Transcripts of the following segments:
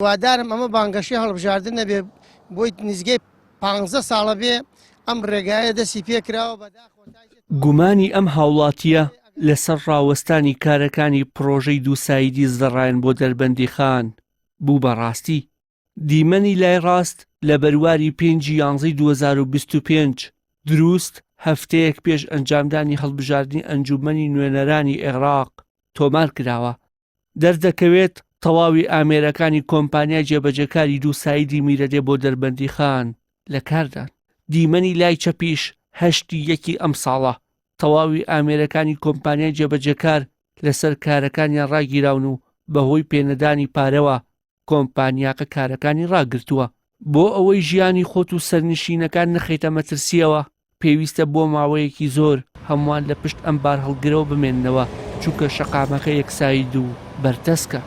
وادارم ئەمە بانگەشی هەڵبژاردن نەبێ بۆی نزگەی 15 ساڵە بێ ئەم ڕێگایە دەستی پێکراوە گومانی ئەم هاوڵاتیە لەسەر ڕاوەستانی کارەکانی پرۆژەی دووسایدی زەڕایەن بۆ دەربەندیخان بوو بەڕاستی. دیمەنی لای ڕاست لە بەرواری 5/11/2025 دروست هەفتەیەک پێش ئەنجامدانی هەڵبژاردننی ئەنجومەنی نوێنەرانی عێراق تۆمار کراوە. دەردەکەوێت تەواوی ئامێرەکانی کۆمپانیای جێبەجەکاری دووسایدی میرەدێ بۆ دەربەندیخان لە کاردان. دیمەنی لای چەپیش 8/1 ئەم ساڵە تەواوی ئامێرەکانی کۆمپانیای جێبەجەکار لەسەر کارەکانیان ڕاگیراون و بەهۆی پێنەدانی پارەوە کۆمپانیاکە کارەکانی ڕاگرتووە. بۆ ئەوەی ژیانی خۆت و سەرنشینەکان نەخەیتە مەترسیەوە پێویستە بۆ ماوەیەکی زۆر هەمووان لە پشت ئەم بار هەڵگرەوە بمێننەوە چونکە شەقامەکە یەکساید و بەردەستکە.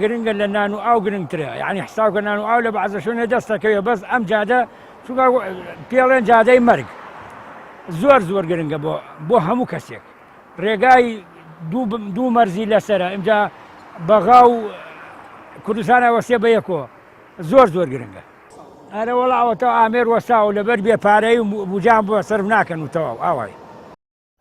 گرنگە لە نان و ئاو گرنگترە، یعنی حساوکە نان و ئاو لە بەعزە شوێنە دەستەکەوێ بەس ئەم جادە چونکە پێڵێن جادەی مەرگ زۆر زۆر گرنگە بۆ هەموو کەسێک. ڕێگای دوو مەرزی لەسرە ئەمجا بەغا و کوردستانە وەسێ بە یەکەوە زۆر زۆر گرنگە. ئەرە وەڵاوەتەوە ئامێر وەساو لەبەر بێپارەی و بوجان بۆ سەرف ناکەن و تەواو ئاوای.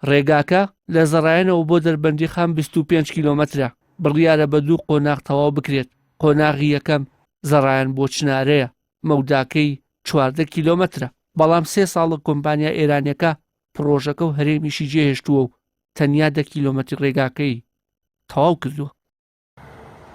ڕێگاکە لە زەڕایەنەوە بۆ دەربەندیخان 25 کیلۆمەترە. بڕیارە بە دوو قۆناغ تەواو بکرێت. قۆناغی یەکەم زەڕایەن بۆ چنارەیە، مەوداکەی 14 کیلۆمەترە، بەڵام 3 ساڵە کۆمپانیا ئێرانیەکە پرۆژەکە و هەرێمیشی جێهێشتووە و تەنیا 10 کیلۆمەتر ڕێگاکەی تەواو کردووە.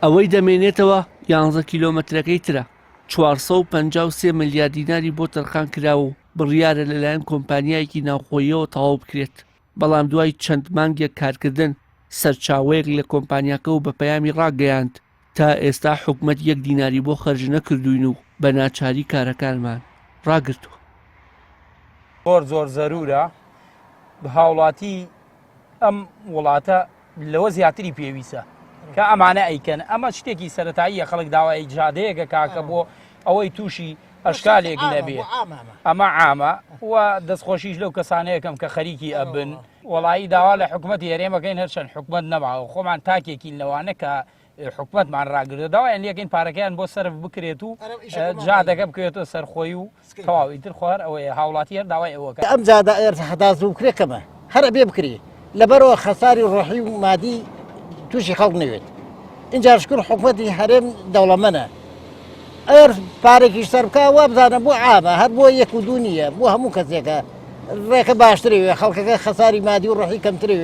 ئەوەی دەمێنێتەوە 11 کیلۆمەترەکەی ترە. 453 ملیار دیناری بۆ تەرخان کراوە و بڕیارە لەلایەن کۆمپانیایەکی ناوخۆییەوە تەواو بکرێت. بەڵام دوای چەند مانگێک کارکردن سەرچاوەیەک لە کۆمپانیاکە و بە پەیامی ڕاگەیاند تا ئێستا حکومەت 1 دیناری بۆ خەرج نەکردوین و بە ناچاری کارەکانمان ڕاگرتووە. زۆر زەرورە بە هاوڵاتی ئەم وڵاتە لەوە زیاتری پێویستە کە ئەمانە ئەیکەن. ئەمە شتێکی سەرەتاییە، خەڵک داوای جادەیەکە کاکە بۆ ئەوەی تووشی ئەشکالێک نەبێ. ئەمە عامە و دەستخۆشیش لەو کەسانەیەکەم کە خەریکی ئەبن. وڵایی داوا لە حکوومەتی هەرێمەکەین هەرچەند حکوومەت نەماوە خۆمان تاکێکی لەوانە کە حکوومەتمان ڕاگرێت داوایان لەکەین پارەکەیان بۆ سەرف بکرێت و جادەکە بکرێتەوە سەرخۆی و تەواوی تر خوار ئەوەیە هاوڵاتی هەر داوای ئەوەکە. ئەم جادە هەتازوو کرێکەمە هەر بێ بکری لەبەرەوە خەساری ڕۆحی و مادی تووشی خەڵک نوێت. اینجا شکر حکوومەتی هەرێم دەوڵەمەنە ئەر پارێکیش سەربکە وا بزانە بۆ عامە هەر بۆ یەک و دوو نییە بۆ هەموو کەسێکە ڕێکە باشترێ خەڵکەکە خەساری مادی و ڕۆحی کەمترێ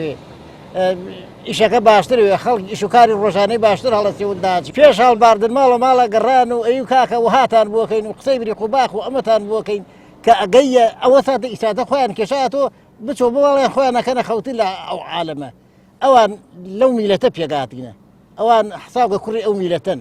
ئیشەکە باشترێ خەڵک ئیشوکاری ڕۆژانەی باشتر هەڵەسێوەداچ پێش هەڵباردن ماڵە ماڵە گەڕان و ئەو کاکە و هاتان بۆکەین و قسەی بری قوباخ و ئەمەتان بۆکەین کە ئەگەیە ئەوە ساتە ئیساتە خۆیان کێشاتۆ بچۆ بۆڵیان خۆیان نەکەنە خەوتی لە ئەو عالەمە. ئەوان لەو میلەتە پێگاتینە، ئەوان حسابە کوڕی ئەو میلەتەن،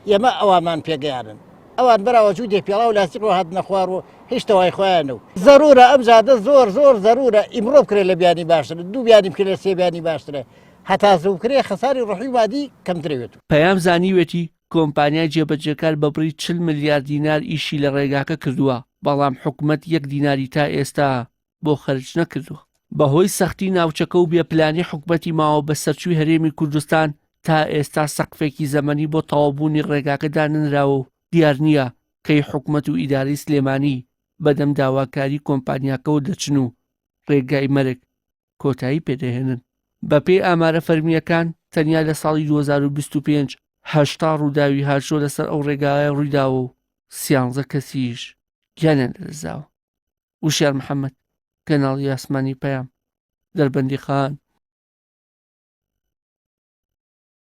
ئێمە ئەوانمان پێگەیانن. ئەوان بەراوە جوودێ پێڵا و لاستیق هات نەخوار و هیچ تەوای خۆیانە و زەرورە ئەم جادە زۆر زەرورە ئیمڕۆ بکرێت لە بیانی باشترە، دوو بیانی بکرێت سێ بیانی باشترە، هەتا زوو بکرێت خەساری ڕۆحی مادی کەمترێت. پەیام زانیوێتی کۆمپانیای جێبەجەکار بەبڕی 40 ملیار دینار ئیشی لە ڕێگاکە کردووە، بەڵام حکوومەت 1 دیناری تا ئێستا بۆ خەرج نەکردووە. بەهۆی سەختی ناوچەکە و بێپلانی حکوومەتی ماوە بە سەرچووی هەرێمی کوردستان تا ئێستا سەقفێکی زەمەنی بۆ تەواوبوونی ڕێگاکە دانراوە و دیار نییە کەی حکوومەت و ئیداری سلێمانی بەدەم داواکاری کۆمپانیاکەەوە دەچن و ڕێگای مەرگ کۆتایی پێدەهێنن. بەپێی ئامارە فەرمیەکان تەنیا لە ساڵی 2025 هەشتا ڕووداوی هاتشۆ لەسەر ئەو ڕێگایە ڕوویداوە و 13 کەسیش گیانیان لەدەستداوە. وشیار محەممەد، کەناڵی ئاسمانی پەیام، دەربەندیخان.